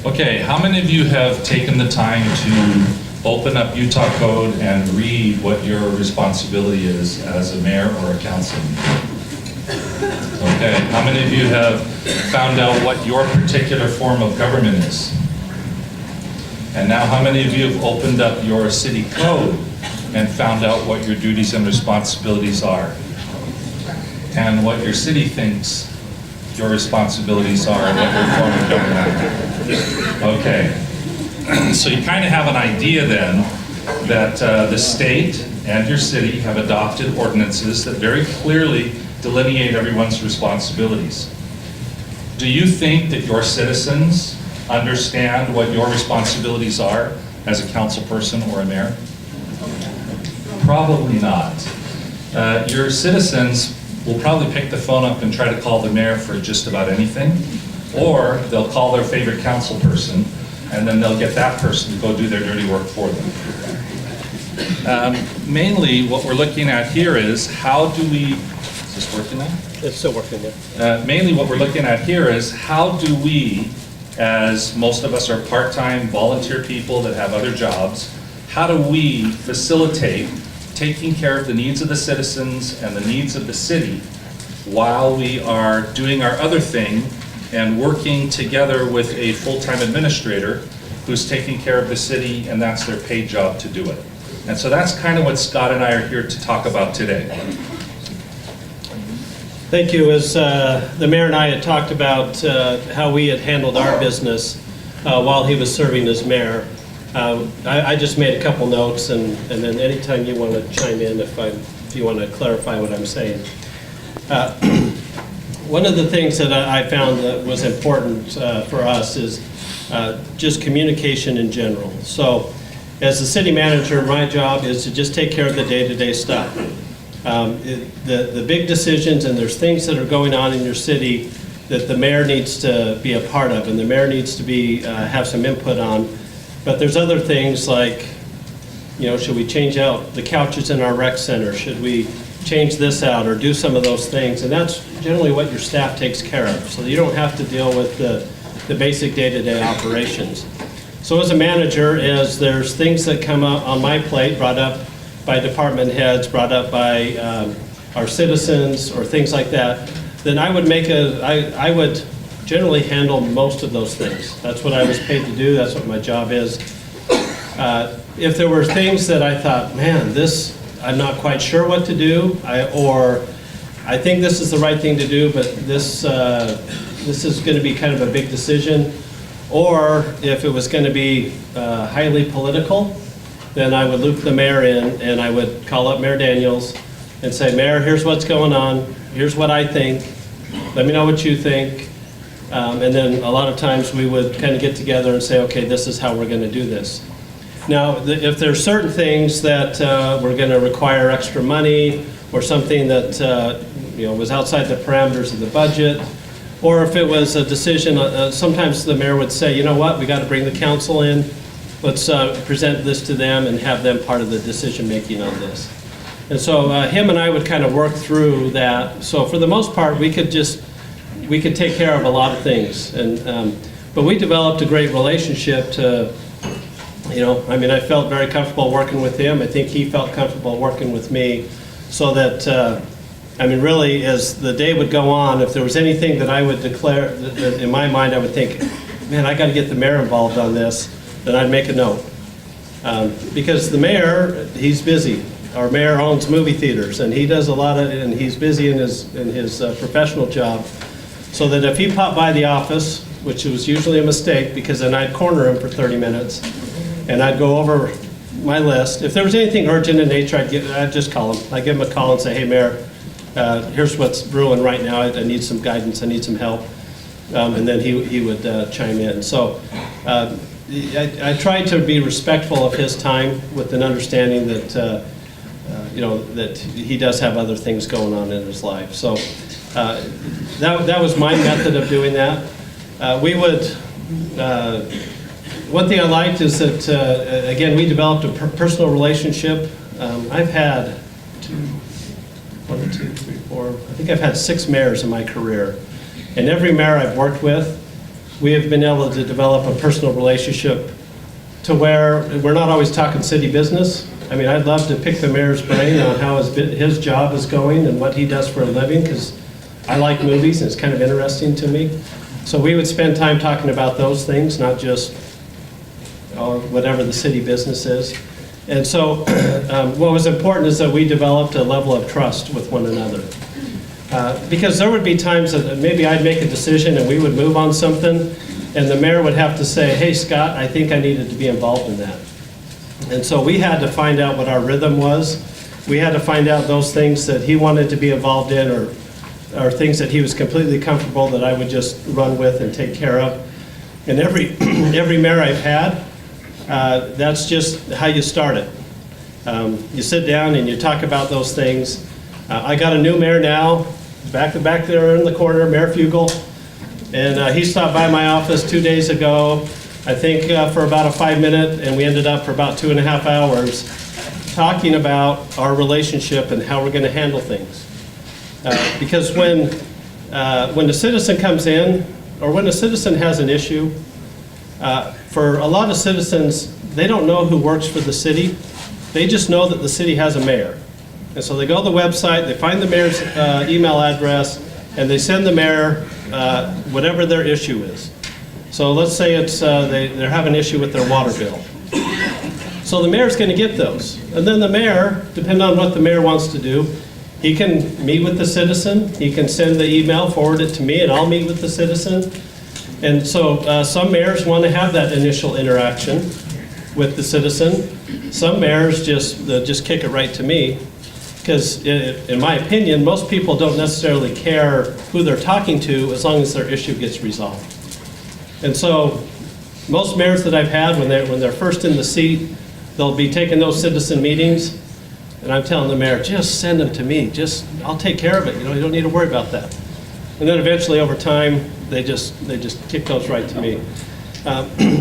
Okay, how many of you have taken the time to open up Utah Code and read what your responsibility is as a mayor or a councilman? Okay, how many of you have found out what your particular form of government is? And now how many of you have opened up your city code and found out what your duties and responsibilities are? And what your city thinks your responsibilities are and what your form of government is? Okay, so you kind of have an idea then that the state and your city have adopted ordinances that very clearly delineate everyone's responsibilities. Do you think that your citizens understand what your responsibilities are as a council person or a mayor? Probably not. Your citizens will probably pick the phone up and try to call the mayor for just about anything, or they'll call their favorite council person and then they'll get that person to go do their dirty work for them. Mainly what we're looking at here is how do we, is this working now? It's still working there. Mainly what we're looking at here is how do we, as most of us are part-time volunteer people that have other jobs, how do we facilitate taking care of the needs of the citizens and the needs of the city while we are doing our other thing and working together with a full-time administrator who's taking care of the city, and that's their paid job to do it. And so that's kind of what Scott and I are here to talk about today. Thank you. As the mayor and I had talked about how we had handled our business while he was serving as mayor, I just made a couple notes, and then anytime you want to chime in if you want to clarify what I'm saying. One of the things that I found that was important for us is just communication in general. So as the city manager, my job is to just take care of the day-to-day stuff. The big decisions, and there's things that are going on in your city that the mayor needs to be a part of, and the mayor needs to be have some input on. But there's other things like, you know, should we change out the couches in our rec center? Should we change this out or do some of those things? And that's generally what your staff takes care of, so you don't have to deal with the basic day-to-day operations. So as a manager, as there's things that come up on my plate, brought up by department heads, brought up by our citizens or things like that, then I would I would generally handle most of those things. That's what I was paid to do. That's what my job is. If there were things that I thought, man, this, I'm not quite sure what to do, or I think this is the right thing to do, but this is going to be kind of a big decision, or if it was going to be highly political, then I would loop the mayor in and I would call up Mayor Daniels and say, Mayor, here's what's going on. Here's what I think. Let me know what you think. And then a lot of times we would kind of get together and say, okay, this is how we're going to do this. Now, if there's certain things that were going to require extra money, or something that you know, was outside the parameters of the budget, or if it was a decision, sometimes the mayor would say, you know what, we got to bring the council in. Let's present this to them and have them part of the decision making on this. And so him and I would kind of work through that. So for the most part, we could take care of a lot of things. And but we developed a great relationship to, you know, I mean, I felt very comfortable working with him. I think he felt comfortable working with me, so that, I mean, really, as the day would go on, if there was anything that I would declare, that in my mind I would think, man, I got to get the mayor involved on this, then I'd make a note. Because the mayor, he's busy. Our mayor owns movie theaters, and he does a lot of, and he's busy in his professional job. So that if he popped by the office, which was usually a mistake, because then I'd corner him for 30 minutes, and I'd go over my list. If there was anything urgent in nature, I'd just call him. I'd give him a call and say, hey, Mayor, here's what's brewing right now. I need some guidance. I need some help. And then he would chime in. So I tried to be respectful of his time, with an understanding that, you know, that he does have other things going on in his life. So that was my method of doing that. We would, one thing I liked is that, again, we developed a personal relationship. I've had I think I've had 6 mayors in my career. And every mayor I've worked with, we have been able to develop a personal relationship to where we're not always talking city business. I mean, I'd love to pick the mayor's brain on how his job is going and what he does for a living, because I like movies and it's kind of interesting to me. So we would spend time talking about those things, not just whatever the city business is. And so what was important is that we developed a level of trust with one another. Because there would be times that maybe I'd make a decision and we would move on something, and the mayor would have to say, hey, Scott, I think I needed to be involved in that. And so we had to find out what our rhythm was. We had to find out those things that he wanted to be involved in, or things that he was completely comfortable that I would just run with and take care of. And every mayor I've had, that's just how you start it. You sit down and you talk about those things. I got a new mayor now, back there in the corner, Mayor Fugel. And he stopped by my office 2 days ago, I think for about a 5-minute, and we ended up for about 2.5 hours talking about our relationship and how we're going to handle things. Because when a citizen comes in, or when a citizen has an issue, for a lot of citizens, they don't know who works for the city. They just know that the city has a mayor. And so they go to the website, they find the mayor's email address, and they send the mayor whatever their issue is. So let's say it's they're having an issue with their water bill. So the mayor's going to get those. And then the mayor, depending on what the mayor wants to do, he can meet with the citizen, he can send the email, forward it to me, and I'll meet with the citizen. And so some mayors want to have that initial interaction with the citizen. Some mayors just kick it right to me, because in my opinion, most people don't necessarily care who they're talking to as long as their issue gets resolved. And so most mayors that I've had, when they're first in the seat, they'll be taking those citizen meetings, and I'm telling the mayor, just send them to me. I'll take care of it. You don't need to worry about that. And then eventually, over time, they just kick those right to me.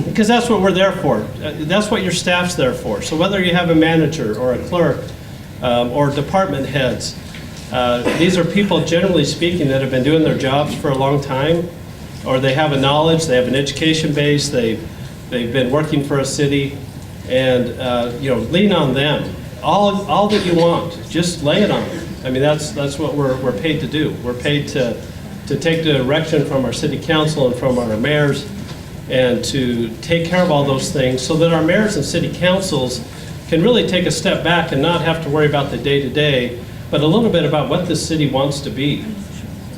Because that's what we're there for. That's what your staff's there for. So whether you have a manager or a clerk or department heads, these are people, generally speaking, that have been doing their jobs for a long time, or they have a knowledge, they have an education base, they've been working for a city, and lean on them. All that you want, just lay it on them. I mean, that's what we're paid to do. We're paid to take the direction from our city council and from our mayors, and to take care of all those things so that our mayors and city councils can really take a step back and not have to worry about the day-to-day, but a little bit about what this city wants to be.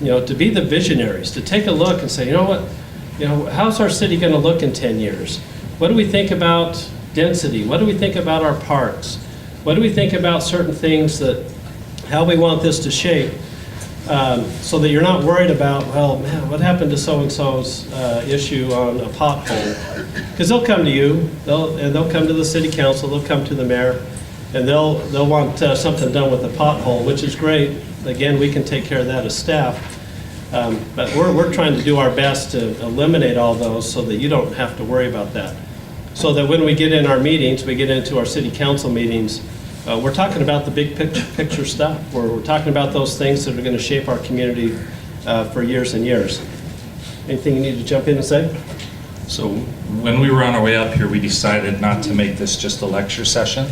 To be the visionaries, to take a look and say, how's our city going to look in 10 years? What do we think about density? What do we think about our parks? What do we think about certain things, how we want this to shape, so that you're not worried about, well, man, what happened to so-and-so's issue on a pothole? Because they'll come to you, they'll come to the city council, they'll come to the mayor, and they'll want something done with the pothole, which is great. Again, we can take care of that as staff. But we're trying to do our best to eliminate all those so that you don't have to worry about that. So that when we get in our meetings, we get into our city council meetings, we're talking about the big picture stuff. We're talking about those things that are going to shape our community for years and years. Anything you need to jump in and say? So when we were on our way up here, we decided not to make this just a lecture session.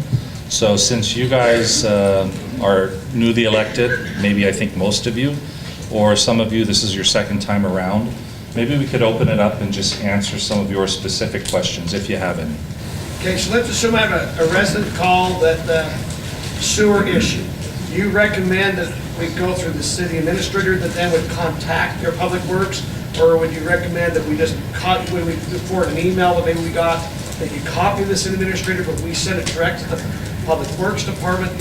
So since you guys are newly elected, maybe I think most of you, or some of you, this is your second time around, maybe we could open it up and just answer some of your specific questions if you have any. Okay, so let's assume I have a resident call that sewer issue. Do you recommend that we go through the city administrator that then would contact your public works? Or would you recommend that we just copy, when we forward an email that maybe we got, that you copy this administrator, but we send it direct to the public works department?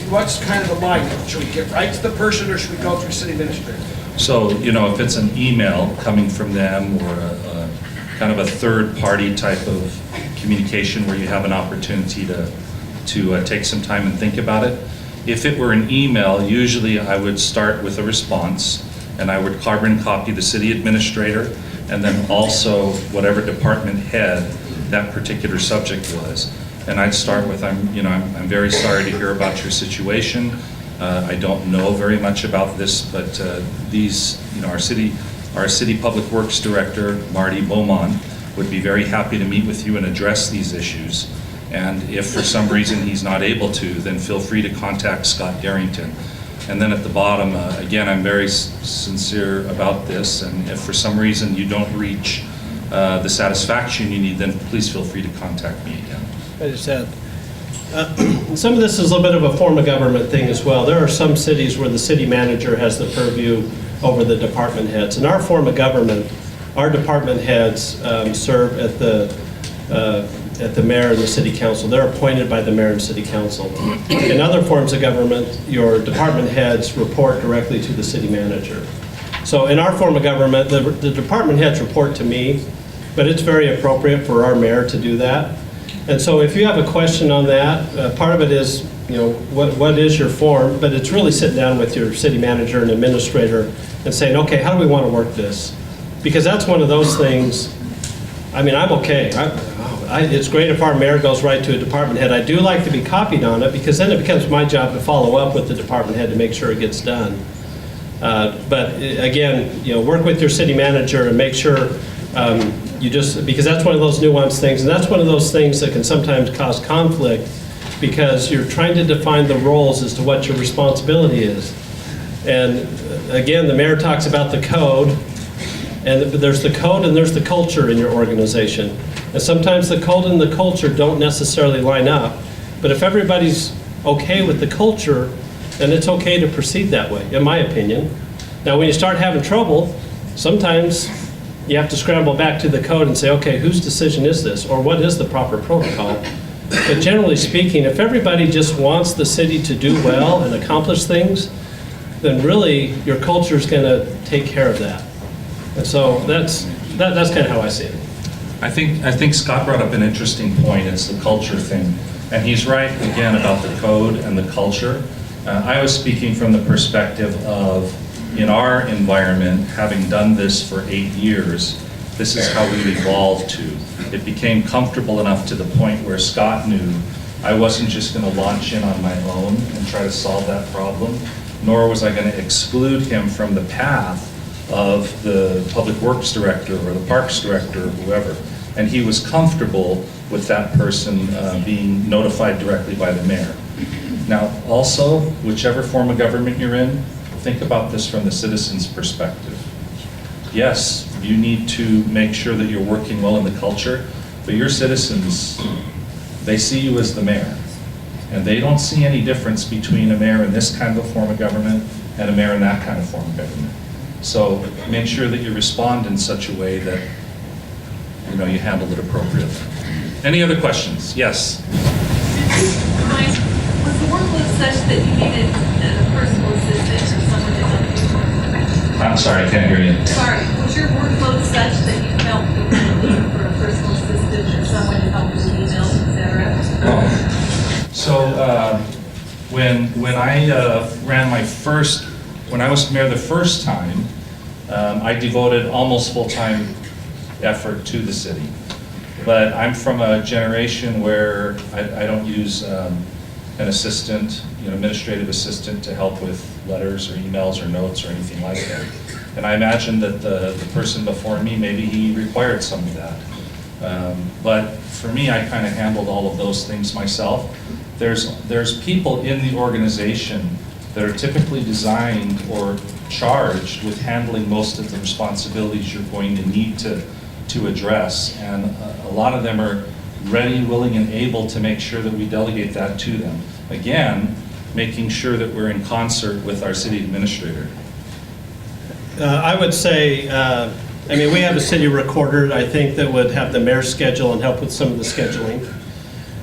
What's kind of the line? Should we get right to the person, or should we go through city administrator? So, if it's an email coming from them, or a kind of a third-party type of communication where you have an opportunity to take some time and think about it. If it were an email, usually I would start with a response, and I would carbon copy the city administrator, and then also whatever department head that particular subject was. And I'd start with, I'm very sorry to hear about your situation. I don't know very much about this, but our our City Public Works Director, Marty Beaumont, would be very happy to meet with you and address these issues. And if for some reason he's not able to, then feel free to contact Scott Darrington. And then at the bottom, again, I'm very sincere about this, and if for some reason you don't reach the satisfaction you need, then please feel free to contact me again. I just had, some of this is a little bit of a form of government thing as well. There are some cities where the city manager has the purview over the department heads. In our form of government, our department heads serve at the mayor and the city council. They're appointed by the mayor and city council. In other forms of government, your department heads report directly to the city manager. So in our form of government, the department heads report to me, but it's very appropriate for our mayor to do that. And so if you have a question on that, part of it is, you know, what is your form, but it's really sitting down with your city manager and administrator and saying, okay, how do we want to work this? Because that's one of those things, I mean, I'm okay. It's great if our mayor goes right to a department head. I do like to be copied on it because then it becomes my job to follow up with the department head to make sure it gets done. But again, you know, work with your city manager and make sure because that's one of those nuanced things, and that's one of those things that can sometimes cause conflict because you're trying to define the roles as to what your responsibility is. And again, the mayor talks about the code, and there's the code and there's the culture in your organization. And sometimes the code and the culture don't necessarily line up, but if everybody's okay with the culture, then it's okay to proceed that way, in my opinion. Now, when you start having trouble, sometimes you have to scramble back to the code and say, okay, whose decision is this, or what is the proper protocol? But generally speaking, if everybody just wants the city to do well and accomplish things, then really your culture is going to take care of that. And so that's kind of how I see it. I think Scott brought up an interesting point. It's the culture thing. And he's right, again, about the code and the culture. I was speaking from the perspective of, in our environment, having done this for 8 years, this is how we evolved to. It became comfortable enough to the point where Scott knew I wasn't just going to launch in on my own and try to solve that problem, nor was I going to exclude him from the path of the Public Works Director or the Parks Director or whoever. And he was comfortable with that person being notified directly by the mayor. Now, also, whichever form of government you're in, think about this from the citizen's perspective. Yes, you need to make sure that you're working well in the culture, but your citizens, they see you as the mayor. And they don't see any difference between a mayor in this kind of a form of government and a mayor in that kind of form of government. So make sure that you respond in such a way that you handle it appropriately. Any other questions? Yes. Was the workload such that you needed a personal assistant or someone to help you? I'm sorry, I can't hear you. Sorry, was your workload such that you felt you were in need for a personal assistant or someone to help you with emails, etc.? Oh. So when I ran when I was mayor the first time, I devoted almost full-time effort to the city. But I'm from a generation where I don't use an assistant, administrative assistant to help with letters or emails or notes or anything like that. And I imagine that the person before me, maybe he required some of that. But for me, I kind of handled all of those things myself. There's people in the organization that are typically designed or charged with handling most of the responsibilities you're going to need to address. And a lot of them are ready, willing, and able to make sure that we delegate that to them. Again, making sure that we're in concert with our city administrator. I would say, we have a city recorder, I think, that would have the mayor's schedule and help with some of the scheduling.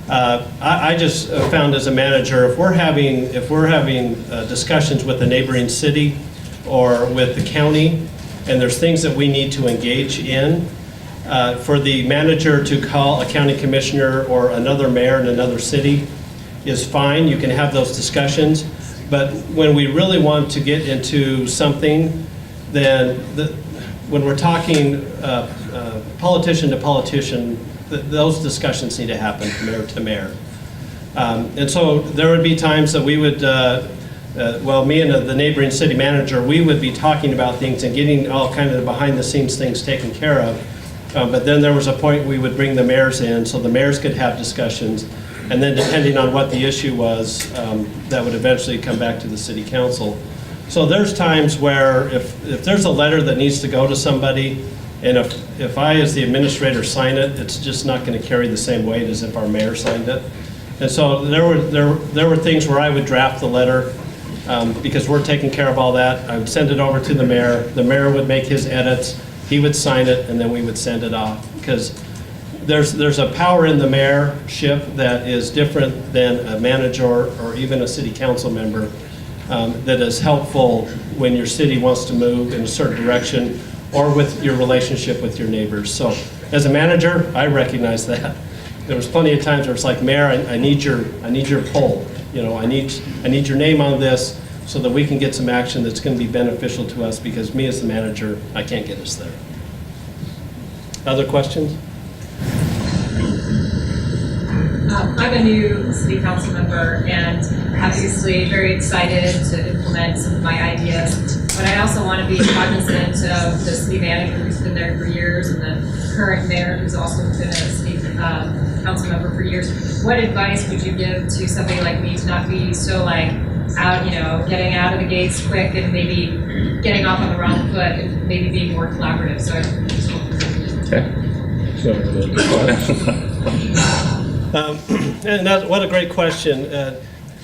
I just found as a manager, if we're having discussions with a neighboring city or with the county, and there's things that we need to engage in, for the manager to call a county commissioner or another mayor in another city is fine. You can have those discussions. But when we really want to get into something, then when we're talking politician to politician, those discussions need to happen from mayor to mayor. And so there would be times that we would well, me and the neighboring city manager, we would be talking about things and getting all kind of the behind the scenes things taken care of. But then there was a point we would bring the mayors in so the mayors could have discussions. And then depending on what the issue was, that would eventually come back to the city council. So there's times where if there's a letter that needs to go to somebody, and if I as the administrator sign it, it's just not going to carry the same weight as if our mayor signed it. And so there were things where I would draft the letter because we're taking care of all that. I would send it over to the mayor. The mayor would make his edits. He would sign it, and then we would send it off. Because there's a power in the mayorship that is different than a manager or even a city council member that is helpful when your city wants to move in a certain direction or with your relationship with your neighbors. So as a manager, I recognize that. There was plenty of times where it's like, Mayor, I need your pull. You know, I need your name on this so that we can get some action that's going to be beneficial to us, because me as the manager, I can't get us there. Other questions? I'm a new city council member and obviously very excited to implement some of my ideas, but I also want to be cognizant of the city manager who's been there for years and the current mayor who's also been a city council member for years. What advice would you give to somebody like me to not be so like getting out of the gates quick and maybe getting off on the wrong foot and maybe being more collaborative? So I just hope and what a great question.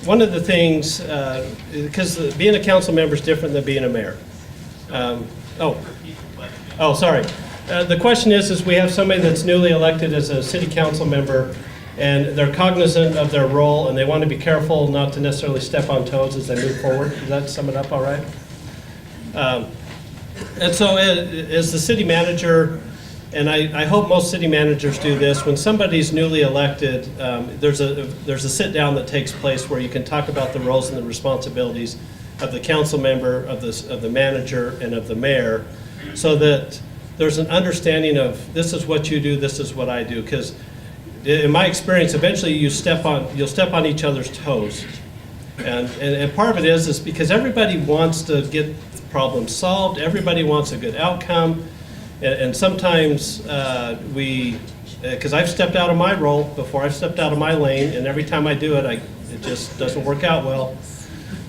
One of the things, because being a council member is different than being a mayor. Sorry. The question is we have somebody that's newly elected as a city council member, and they're cognizant of their role, and they want to be careful not to necessarily step on toes as they move forward. Does that sum it up all right? And so as the city manager, and I hope most city managers do this, when somebody's newly elected, there's a sit-down that takes place where you can talk about the roles and the responsibilities of the council member, of the manager, and of the mayor, so that there's an understanding of this is what you do, this is what I do. Because in my experience, eventually you'll step on each other's toes. And part of it is because everybody wants to get problems solved, everybody wants a good outcome. And sometimes because I've stepped out of my role before, I've stepped out of my lane, and every time I do it, it just doesn't work out well.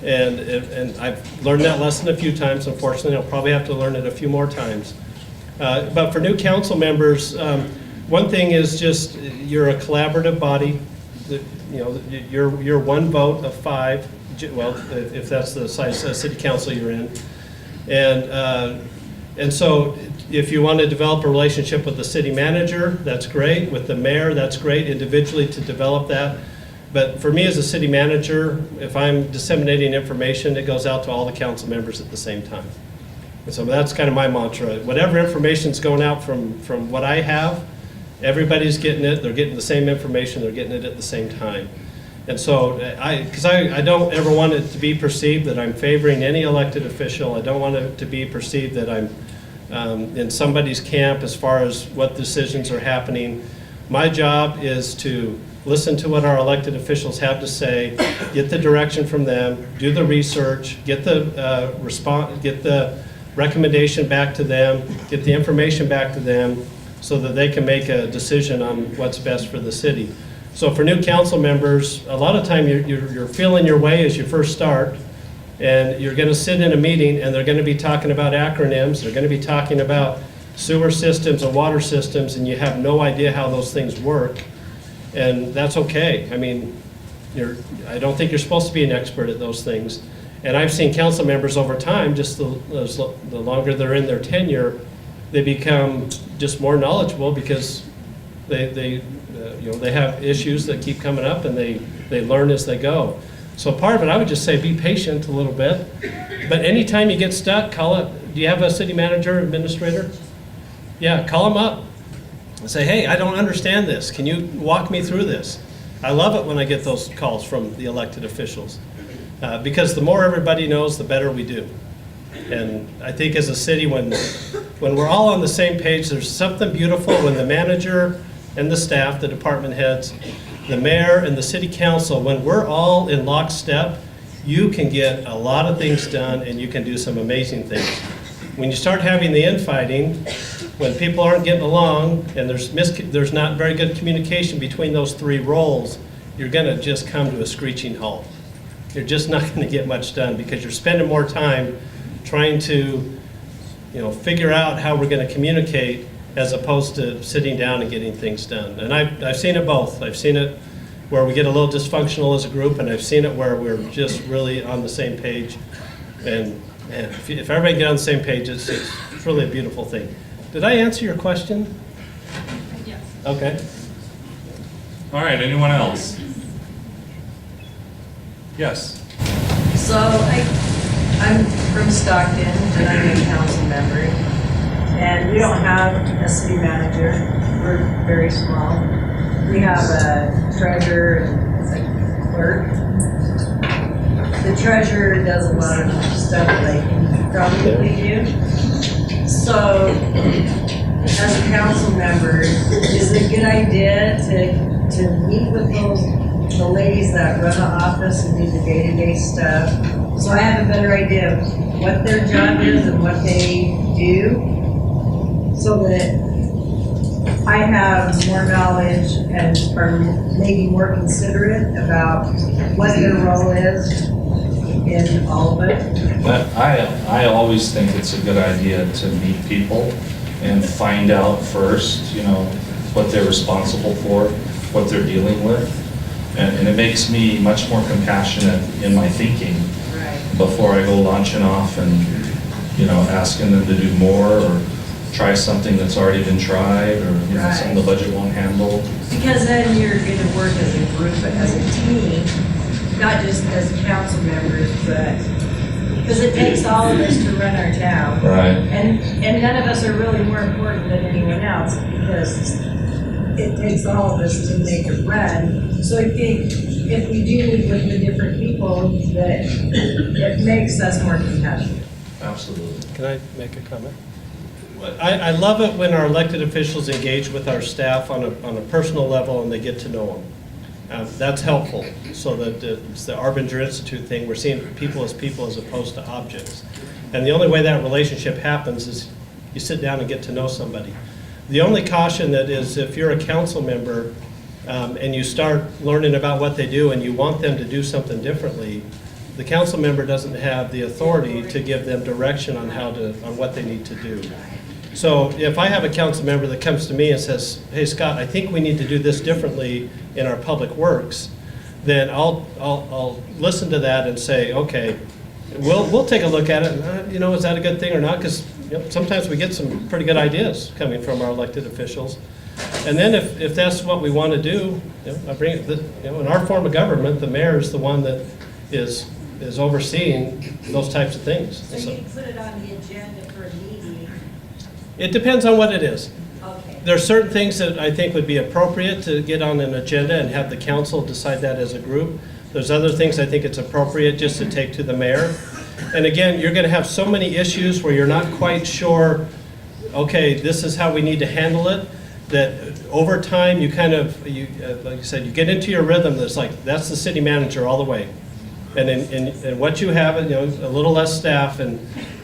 And I've learned that lesson a few times. Unfortunately, I'll probably have to learn it a few more times. But for new council members, one thing is just you're a collaborative body. You're one vote of 5. Well, if that's the size city council you're in, and so if you want to develop a relationship with the city manager, that's great. With the mayor, that's great, individually to develop that. But for me as a city manager, if I'm disseminating information, it goes out to all the council members at the same time. And so that's kind of my mantra. Whatever information's going out from what I have, everybody's getting it. They're getting the same information. They're getting it at the same time. And so because I don't ever want it to be perceived that I'm favoring any elected official. I don't want it to be perceived that I'm in somebody's camp as far as what decisions are happening. My job is to listen to what our elected officials have to say, get the direction from them, do the research, get the recommendation back to them, get the information back to them so that they can make a decision on what's best for the city. So for new council members, a lot of time you're feeling your way as you first start, and you're going to sit in a meeting and they're going to be talking about acronyms, they're going to be talking about sewer systems and water systems, and you have no idea how those things work. And that's okay. I mean, I don't think you're supposed to be an expert at those things. And I've seen council members over time, just the longer they're in their tenure, they become just more knowledgeable because they have issues that keep coming up, and they learn as they go. So part of it, I would just say be patient a little bit. But anytime you get stuck, call it. Do you have a city manager, administrator? Yeah, call them up and say, hey, I don't understand this. Can you walk me through this? I love it when I get those calls from the elected officials because the more everybody knows, the better we do. And I think as a city, when we're all on the same page, there's something beautiful when the manager and the staff, the department heads, the mayor and the city council, when we're all in lockstep, you can get a lot of things done and you can do some amazing things. When you start having the infighting, when people aren't getting along and there's not very good communication between those three roles, you're gonna just come to a screeching halt. You're just not gonna get much done because you're spending more time trying to, figure out how we're gonna communicate as opposed to sitting down and getting things done. And I've seen it both. I've seen it where we get a little dysfunctional as a group, and I've seen it where we're just really on the same page. And if everybody get on the same page, it's really a beautiful thing. Did I answer your question? Yes. Okay. All right, anyone else? Yes. So I'm from Stockton, and I'm a council member. And we don't have a city manager. We're very small. We have a treasurer and a clerk. The treasurer does a lot of stuff like you probably do. So, as a council member, is it a good idea to meet with the ladies that run the office and do the day-to-day stuff? So I have a better idea of what their job is and what they do, so that I have more knowledge and are maybe more considerate about what their role is in all of it. But I always think it's a good idea to meet people and find out first, what they're responsible for, what they're dealing with. And it makes me much more compassionate in my thinking Right. before I go launching off and, asking them to do more or try something that's already been tried or, something the budget won't handle. Because then you're gonna work as a group, as a team, not just as council members, but, because it takes all of us to run our town. Right. And none of us are really more important than anyone else, because it takes all of us to make it run. So I think if we do meet with the different people, that it makes us more compassionate. Absolutely. Can I make a comment? I love it when our elected officials engage with our staff on a personal level and they get to know them. That's helpful, so that it's the Arbinger Institute thing. We're seeing people as opposed to objects. And the only way that relationship happens is you sit down and get to know somebody. The only caution that is if you're a council member and you start learning about what they do and you want them to do something differently, the council member doesn't have the authority to give them direction on on what they need to do. So if I have a council member that comes to me and says, hey, Scott, I think we need to do this differently in our public works, then I'll listen to that and say, okay, we'll take a look at it. And, is that a good thing or not? Because sometimes we get some pretty good ideas coming from our elected officials. And then if that's what we want to do, I bring it. In our form of government, the mayor is the one that is overseeing those types of things. So you put it on the agenda for a meeting. It depends on what it is. Okay. There are certain things that I think would be appropriate to get on an agenda and have the council decide that as a group. There's other things I think it's appropriate just to take to the mayor. And again, you're going to have so many issues where you're not quite sure, okay, this is how we need to handle it, that over time you kind of, like you said, you get into your rhythm that's the city manager all the way. And what you have, a little less staff, and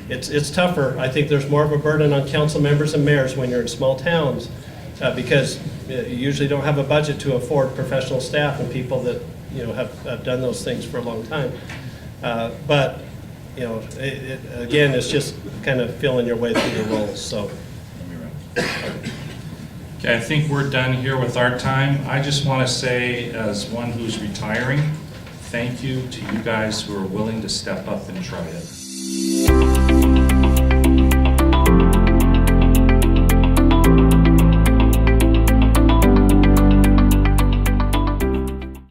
it's tougher. I think there's more of a burden on council members and mayors when you're in small towns because you usually don't have a budget to afford professional staff and people that have done those things for a long time. But again, it's just kind of feeling your way through the roles. So. Okay, I think we're done here with our time. I just want to say, as one who's retiring, thank you to you guys who are willing to step up and try it.